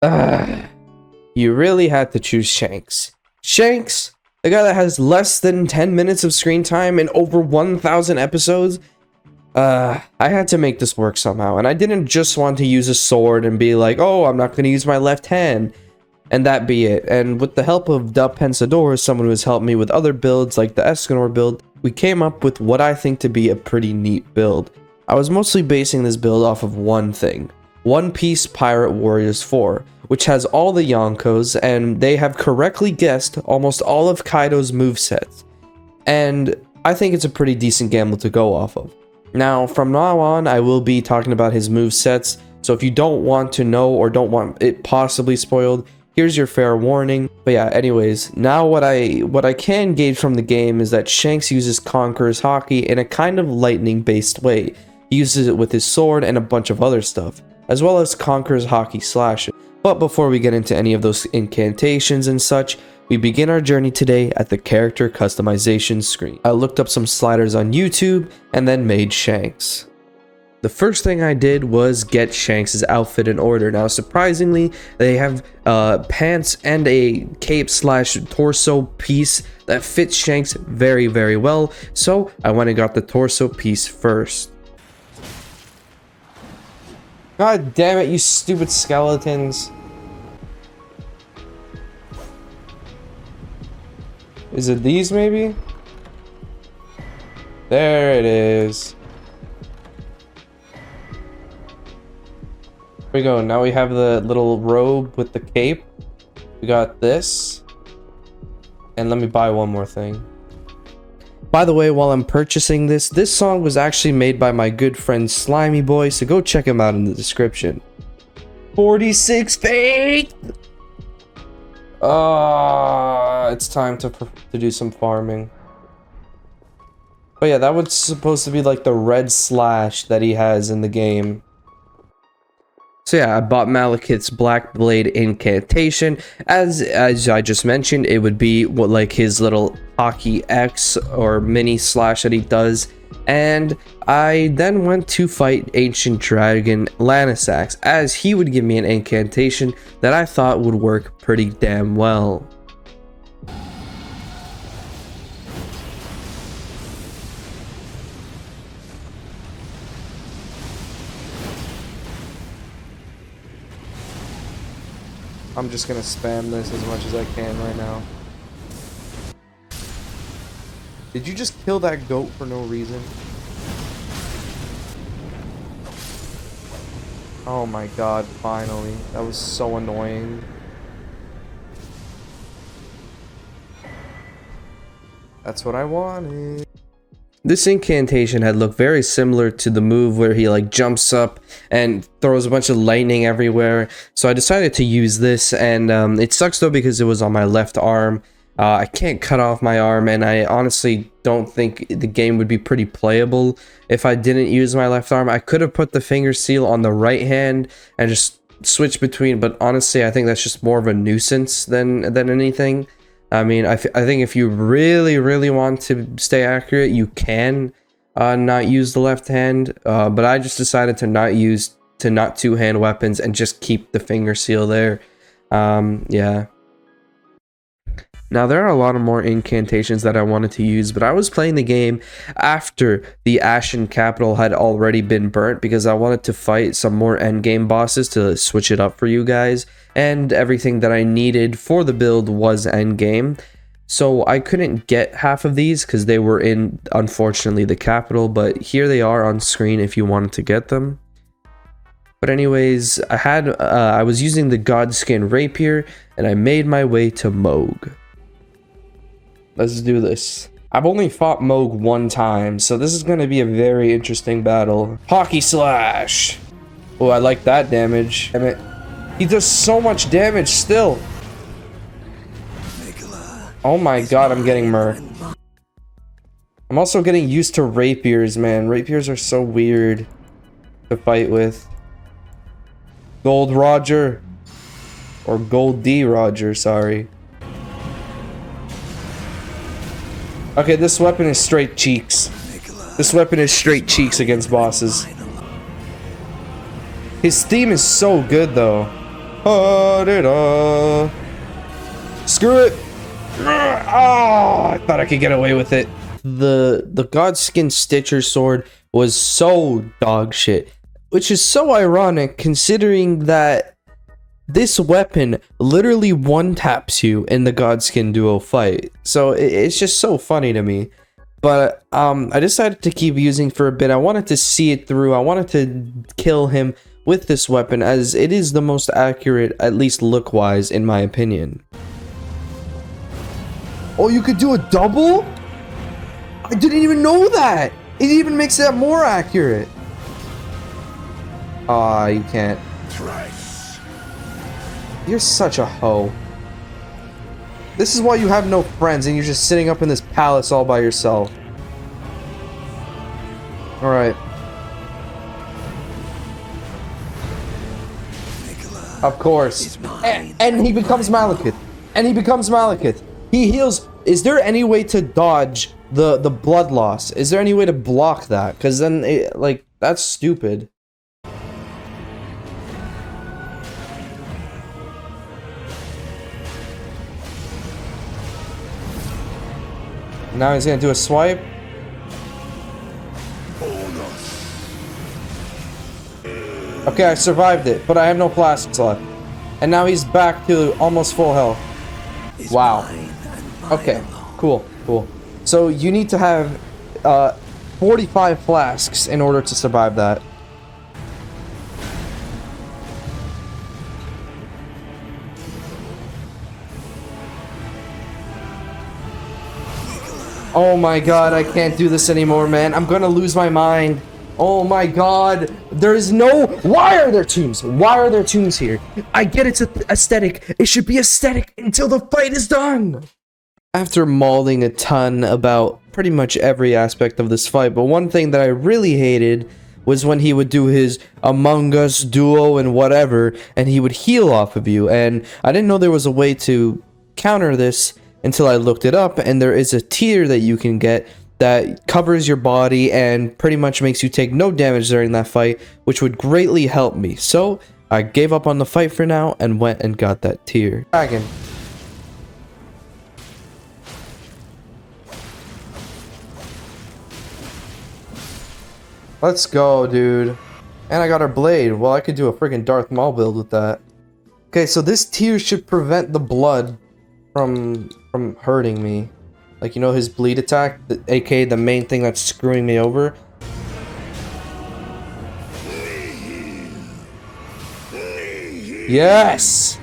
You really had to choose Shanks. Shanks, the guy that has less than 10 minutes of screen time and over 1,000 episodes. I had to make this work somehow, and I didn't just want to use a sword and be like, oh, I'm not going to use my left hand, and that be it. And with the help of the Pensador, someone who has helped me with other builds like the Escanor build, we came up with what I think to be a pretty neat build. I was mostly basing this build off of one thing: One Piece Pirate Warriors 4, which has all the Yonkos, and they have correctly guessed almost all of Kaido's movesets. And I think it's a pretty decent gamble to go off of. Now, from now on, I will be talking about his movesets, so if you don't want to know or don't want it possibly spoiled, here's your fair warning. But yeah, anyways, now what I can gauge from the game is that Shanks uses Conqueror's Hockey in a kind of lightning-based way. He uses it with his sword and a bunch of other stuff, as well as Conqueror's Hockey slashes. But before we get into any of those incantations and such, we begin our journey today at the character customization screen. I looked up some sliders on YouTube and then made Shanks. The first thing I did was get Shanks' outfit in order. Now, surprisingly, they have pants and a cape slash torso piece that fits Shanks very, very well. So I went and got the torso piece first. God damn it, you stupid skeletons. Is it these maybe? There it is. Here we go. Now we have the little robe with the cape. We got this. And let me buy one more thing. By the way, while I'm purchasing this song was actually made by my good friend Slimy Boy, so go check him out in the description. 46 feet! It's time to do some farming. Oh yeah, that was supposed to be like the red slash that he has in the game. So yeah, I bought Malekith's Black Blade incantation. As I just mentioned, it would be what like his little hockey X or mini slash that he does. And I then went to fight Ancient Dragon Lanisax, as he would give me an incantation that I thought would work pretty damn well. I'm just gonna spam this as much as I can right now. Did you just kill that goat for no reason? Oh my god, finally. That was so annoying. That's what I wanted. This incantation had looked very similar to the move where he like jumps up and throws a bunch of lightning everywhere. So I decided to use this, and it sucks though because it was on my left arm. I can't cut off my arm, and I honestly don't think the game would be pretty playable if I didn't use my left arm. I could have put the finger seal on the right hand and just switch between, but honestly I think that's just more of a nuisance than anything. I mean, I think if you really want to stay accurate, you can not use the left hand, but I just decided to not two-hand weapons and just keep the finger seal there. Yeah. Now, there are a lot of more incantations that I wanted to use, but I was playing the game after the Ashen Capital had already been burnt because I wanted to fight some more endgame bosses to switch it up for you guys, and everything that I needed for the build was endgame. So I couldn't get half of these because they were in, unfortunately, the capital, but here they are on screen if you wanted to get them. But anyways, I was using the Godskin Rapier, and I made my way to Moog. Let's do this. I've only fought Moog one time, so this is going to be a very interesting battle. Hockey slash! Oh, I like that damage. Damn it. He does so much damage still. Oh my god, I'm getting murked. I'm also getting used to rapiers, man. Rapiers are so weird to fight with. Gold Roger. Or Gold D Roger, sorry. Okay, this weapon is straight cheeks. This weapon is straight cheeks against bosses. His theme is so good, though. Ha-da-da. Screw it. Oh, I thought I could get away with it. The Godskin Stitcher sword was so dog shit, which is so ironic considering that this weapon literally one-taps you in the Godskin duo fight. So it's just so funny to me. But I decided to keep using for a bit. I wanted to see it through. I wanted to kill him with this weapon as it is the most accurate, at least look-wise, in my opinion. Oh, you could do a double? I didn't even know that! It even makes that more accurate. Ah, you can't. You're such a hoe. This is why you have no friends and you're just sitting up in this palace all by yourself. Alright. Of course. And he becomes Malekith. And he becomes Malekith. He heals. Is there any way to dodge the blood loss? Is there any way to block that? Because then, like, that's stupid. Now he's gonna do a swipe. Okay, I survived it, but I have no plastics left. And now he's back to almost full health. Wow. Okay, cool. So you need to have 45 flasks in order to survive that. Oh my god, I can't do this anymore, man. I'm gonna lose my mind. Oh my god. There is no... Why are there tombs? Why are there tombs here? I get it's aesthetic. It should be aesthetic until the fight is done. After mauling a ton about pretty much every aspect of this fight, but one thing that I really hated was when he would do his Among Us duo and whatever, and he would heal off of you, and I didn't know there was a way to counter this until I looked it up, and there is a tier that you can get that covers your body and pretty much makes you take no damage during that fight, which would greatly help me. So I gave up on the fight for now and went and got that tier. Dragon. Let's go, dude. And I got our blade. Well, I could do a freaking Darth Maul build with that. Okay, so this tier should prevent the blood from hurting me. Like, you know, his bleed attack, aka the main thing that's screwing me over. Yes!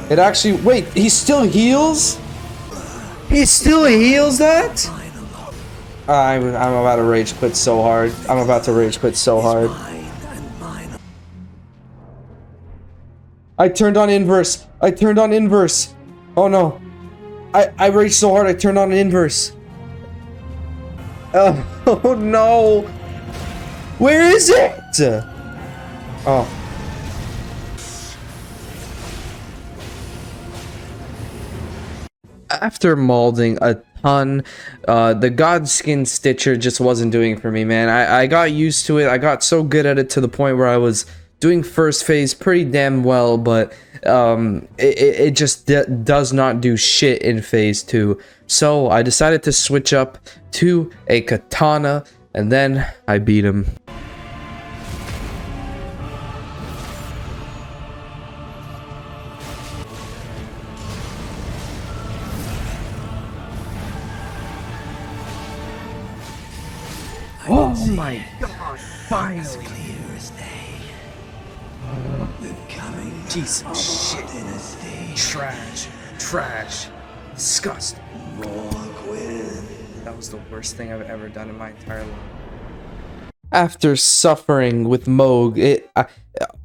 It actually... Wait, he still heals? He still heals that? I'm about to rage quit so hard. I'm about to rage quit so hard. I turned on inverse. I turned on inverse. Oh no. I raged so hard I turned on an inverse. Oh no. Where is it? Oh. After molding a ton, the Godskin Stitcher just wasn't doing it for me, man. I got used to it. I got so good at it to the point where I was doing first phase pretty damn well, but it just does not do shit in phase 2. So I decided to switch up to a katana, and then I beat him. Oh my god, finally! Piece of shit. Trash. Disgusting. That was the worst thing I've ever done in my entire life. After suffering with Moog, it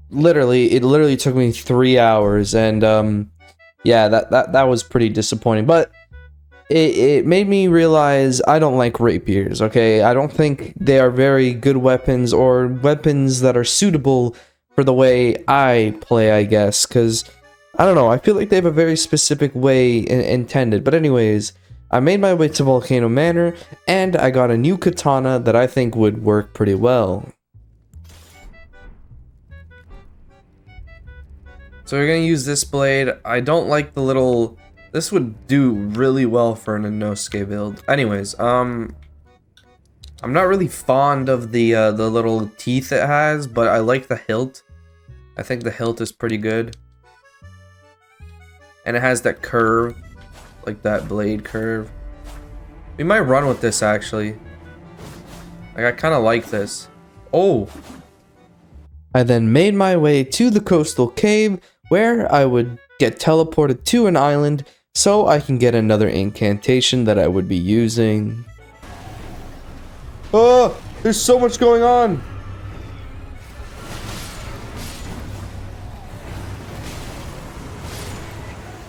literally took me 3 hours, and yeah, that was pretty disappointing. But it made me realize I don't like rapiers. Okay, I don't think they are very good weapons or weapons that are suitable for the way I play, I guess, because, I don't know, I feel like they have a very specific way intended. But anyways, I made my way to Volcano Manor, and I got a new katana that I think would work pretty well. So we're gonna use this blade. I don't like the little... This would do really well for an Inosuke build. Anyways, I'm not really fond of the little teeth it has, but I like the hilt. I think the hilt is pretty good. And it has that curve, like that blade curve. We might run with this, actually. Like, I kind of like this. Oh! I then made my way to the coastal cave, where I would get teleported to an island, so I can get another incantation that I would be using. Oh! There's so much going on!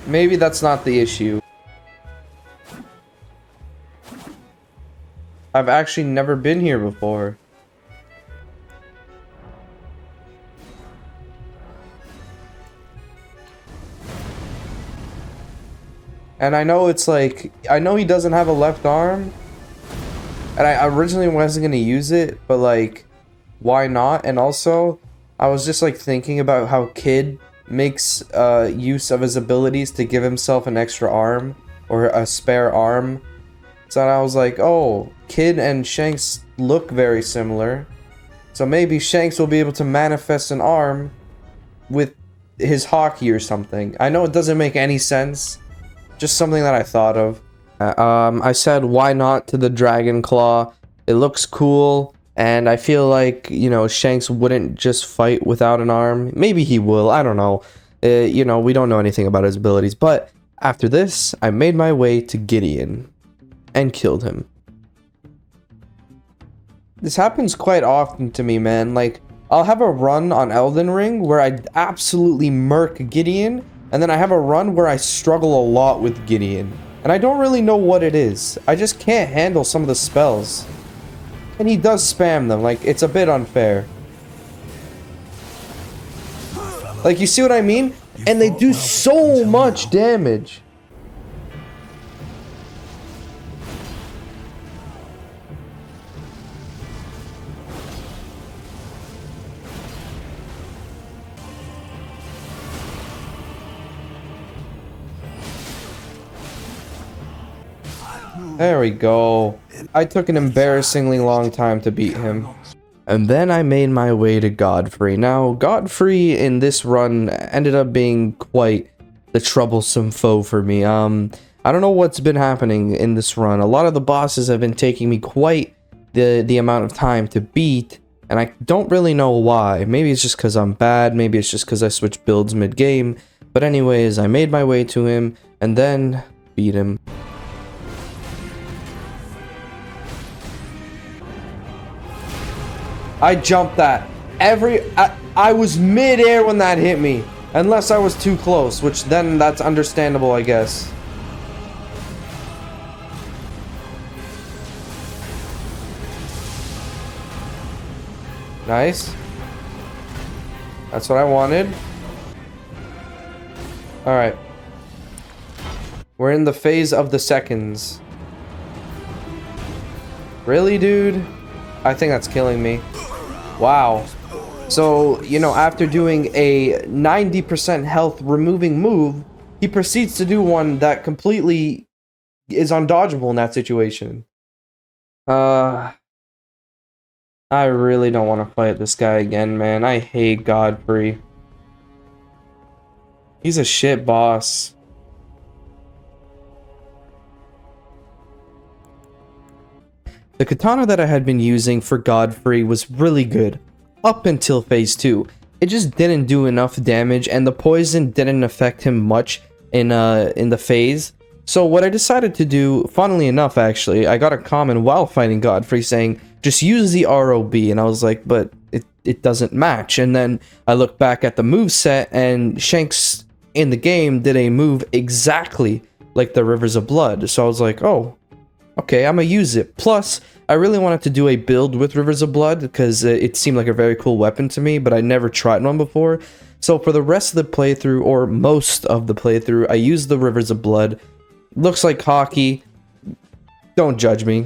Maybe that's not the issue. I've actually never been here before. And I know it's like, I know he doesn't have a left arm. And I originally wasn't going to use it, but like, why not? And also, I was just like thinking about how Kid makes use of his abilities to give himself an extra arm or a spare arm. So I was like, oh, Kid and Shanks look very similar. So maybe Shanks will be able to manifest an arm with his hockey or something. I know it doesn't make any sense. Just something that I thought of. I said, why not to the Dragon Claw? It looks cool. And I feel like, you know, Shanks wouldn't just fight without an arm. Maybe he will. I don't know. You know, we don't know anything about his abilities. But after this, I made my way to Gideon and killed him. This happens quite often to me, man. Like, I'll have a run on Elden Ring where I absolutely murk Gideon, and then I have a run where I struggle a lot with Gideon. And I don't really know what it is. I just can't handle some of the spells. And he does spam them, like, it's a bit unfair. Like, you see what I mean? And they do so much damage. There we go. I took an embarrassingly long time to beat him. And then I made my way to Godfrey. Now, Godfrey in this run ended up being quite the troublesome foe for me. I don't know what's been happening in this run. A lot of the bosses have been taking me quite the amount of time to beat, and I don't really know why. Maybe it's just because I'm bad, maybe it's just because I switched builds mid-game. But anyways, I made my way to him, and then beat him. I jumped that. I was mid-air when that hit me. Unless I was too close, which then that's understandable, I guess. Nice. That's what I wanted. Alright. We're in the phase of the seconds. Really, dude? I think that's killing me. Wow. So, you know, after doing a 90% health removing move, he proceeds to do one that completely is undodgeable in that situation. I really don't want to fight this guy again, man. I hate Godfrey. He's a shit boss. The katana that I had been using for Godfrey was really good, up until phase 2. It just didn't do enough damage, and the poison didn't affect him much in the phase. So what I decided to do, funnily enough actually, I got a comment while fighting Godfrey saying, just use the ROB, and I was like, but it doesn't match. And then I looked back at the moveset, and Shanks in the game did a move exactly like the Rivers of Blood. So I was like, oh, okay, I'm gonna use it. Plus, I really wanted to do a build with Rivers of Blood because it seemed like a very cool weapon to me, but I never tried one before. So for the rest of the playthrough, or most of the playthrough, I used the Rivers of Blood. Looks like hockey. Don't judge me.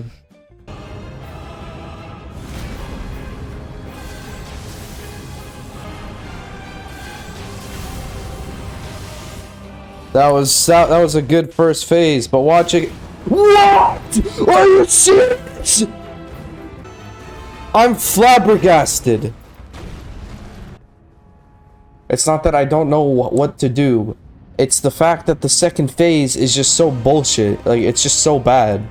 That was a good first phase, but watch it. What? Are you serious? I'm flabbergasted. It's not that I don't know what to do. It's the fact that the second phase is just so bullshit. Like, it's just so bad.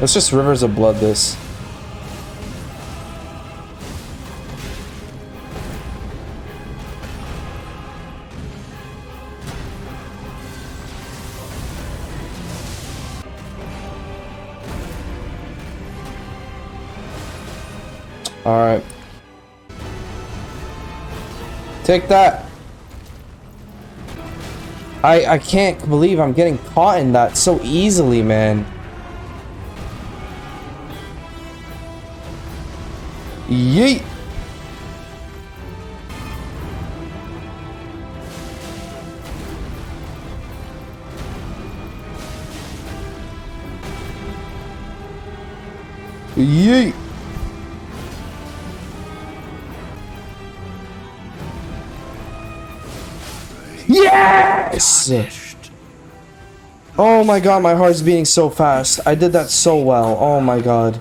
It's just Rivers of Blood this. Alright. Take that. I can't believe I'm getting caught in that so easily, man. Yeet. Yeet. Yes! Oh my god, my heart's beating so fast. I did that so well. Oh my god.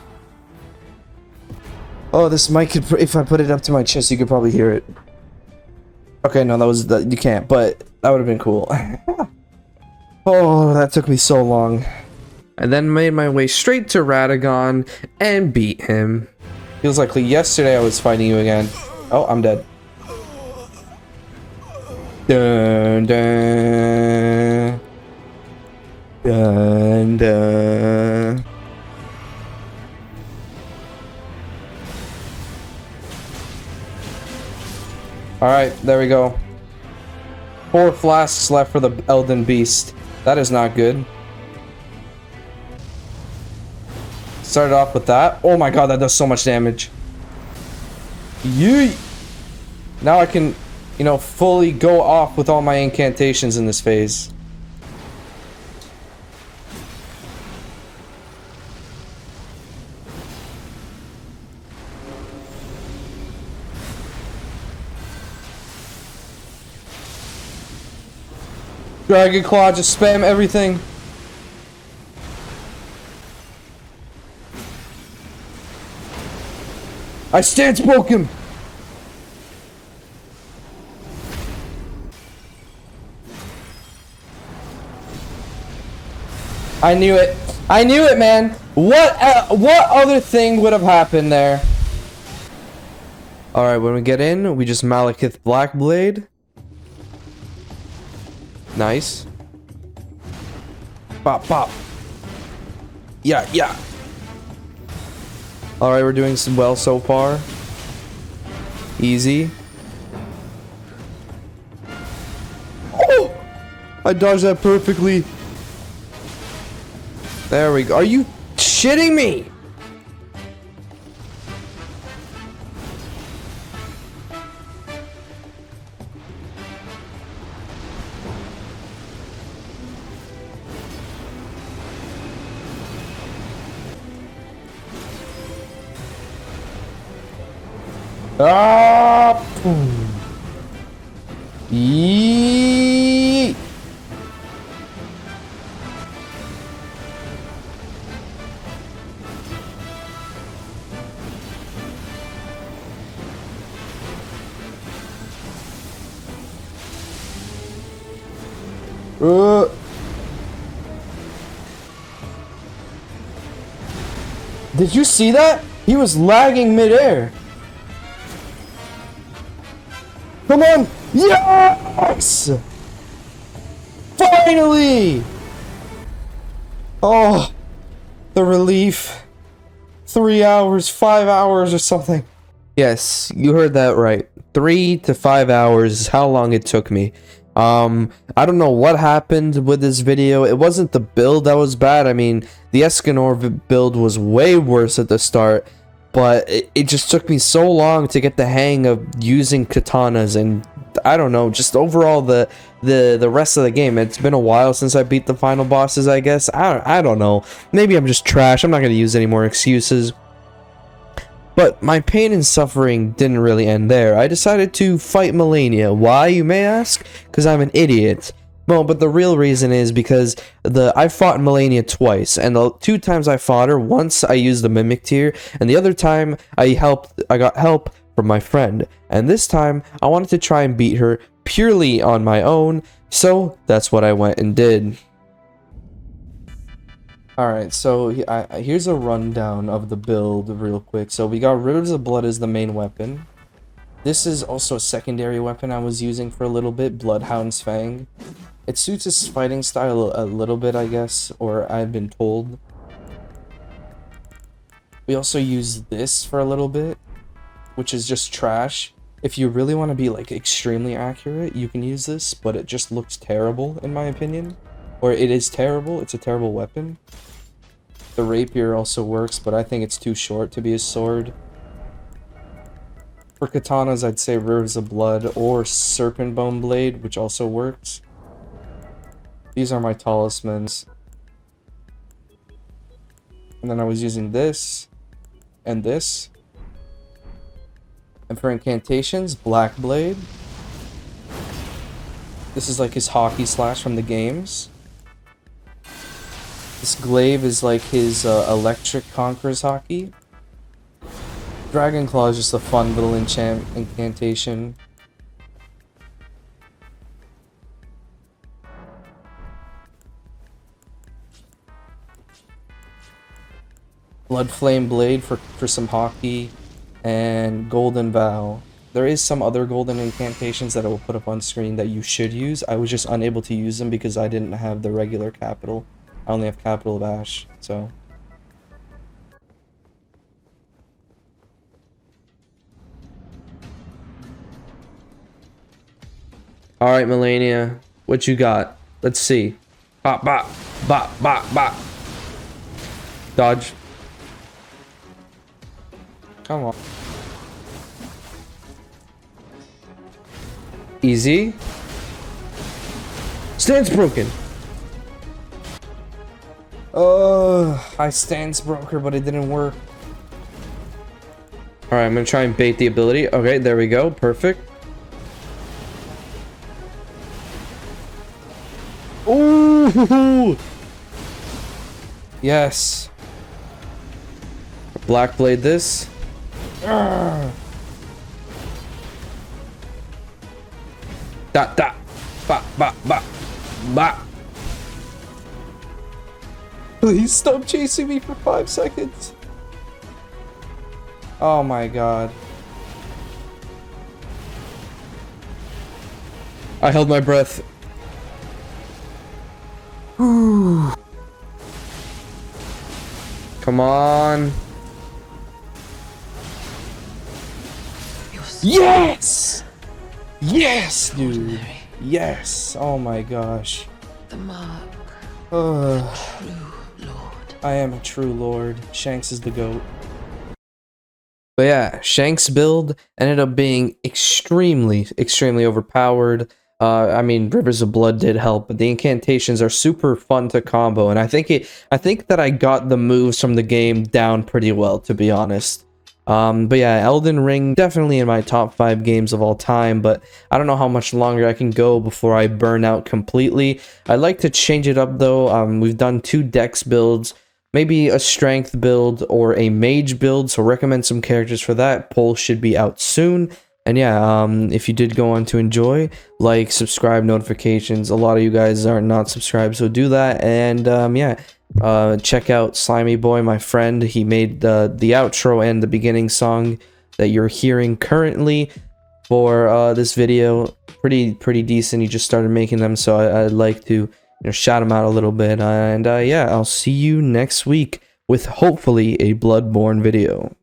Oh, this mic could, if I put it up to my chest, you could probably hear it. Okay, no, you can't, but that would have been cool. Oh, that took me so long. I then made my way straight to Radagon and beat him. Feels like yesterday I was fighting you again. Oh, I'm dead. Dun dun. Dun dun. Alright, there we go. 4 flasks left for the Elden Beast. That is not good. Started off with that. Oh my god, that does so much damage. Yeet! Now I can, you know, fully go off with all my incantations in this phase. Dragon Claw, just spam everything. I stance broke him. I knew it. I knew it, man. What other thing would have happened there? All right, when we get in, we just Malekith Blackblade. Nice. Pop, pop. Yeah, yeah. Alright, we're doing some well so far. Easy. Oh! I dodged that perfectly. There we go. Are you shitting me? Ah! Yeet! Did you see that? He was lagging midair. Come on! Yes! Finally! Oh, the relief. 3 hours, 5 hours or something. Yes, you heard that right. 3 to 5 hours is how long it took me. I don't know what happened with this video. It wasn't the build that was bad. I mean, the Escanor build was way worse at the start. But it just took me so long to get the hang of using katanas, and I don't know, just overall the rest of the game. It's been a while since I beat the final bosses, I guess. I don't know. Maybe I'm just trash. I'm not going to use any more excuses. But my pain and suffering didn't really end there. I decided to fight Liurnia. Why, you may ask? Because I'm an idiot. Well, but the real reason is because I fought Liurnia twice, and the 2 times I fought her, once I used the Mimic Tier, and the other time I got help from my friend. And this time, I wanted to try and beat her purely on my own, so that's what I went and did. Alright, so here's a rundown of the build real quick. So we got Rivers of Blood as the main weapon. This is also a secondary weapon I was using for a little bit, Bloodhound's Fang. It suits his fighting style a little bit, I guess, or I've been told. We also use this for a little bit, which is just trash. If you really want to be like extremely accurate, you can use this, but it just looks terrible in my opinion. Or it is terrible, it's a terrible weapon. The rapier also works, but I think it's too short to be a sword. For katanas, I'd say Rivers of Blood or Serpent Bone Blade, which also works. These are my talismans. And then I was using this and this. And for incantations, Black Blade. This is like his hockey slash from the games. This glaive is like his electric conquerors hockey. Dragon Claw is just a fun little incantation. Blood Flame Blade for some hockey. And Golden Vow. There is some other golden incantations that I will put up on screen that you should use. I was just unable to use them because I didn't have the regular capital. I only have Capital of Ash, so. Alright, Liurnia, what you got? Let's see. Bop, bop, bop, bop, bop. Dodge. Come on. Easy. Stance broken. I stance broke her, but it didn't work. Alright, I'm gonna try and bait the ability. Okay, there we go. Perfect. Ooh! Yes. Black Blade this. Da da. Ba ba ba ba. Please stop chasing me for 5 seconds. Oh my god. I held my breath. Come on. Yes! Yes, dude. Yes. Oh my gosh. The mark. True lord. I am a true lord. Shanks is the GOAT. But yeah, Shanks build ended up being extremely overpowered. I mean, Rivers of Blood did help, but the incantations are super fun to combo, and I think that I got the moves from the game down pretty well, to be honest. But yeah, Elden Ring, definitely in my top 5 games of all time, but I don't know how much longer I can go before I burn out completely. I'd like to change it up though. We've done 2 dex builds, maybe a strength build or a mage build, so recommend some characters for that. Poll should be out soon. And yeah, if you did go on to enjoy, like, subscribe, notifications. A lot of you guys are not subscribed, so do that. And yeah, check out Slimy Boy, my friend. He made the outro and the beginning song that you're hearing currently for this video. Pretty decent. He just started making them, so I'd like to shout him out a little bit. And yeah, I'll see you next week with hopefully a Bloodborne video.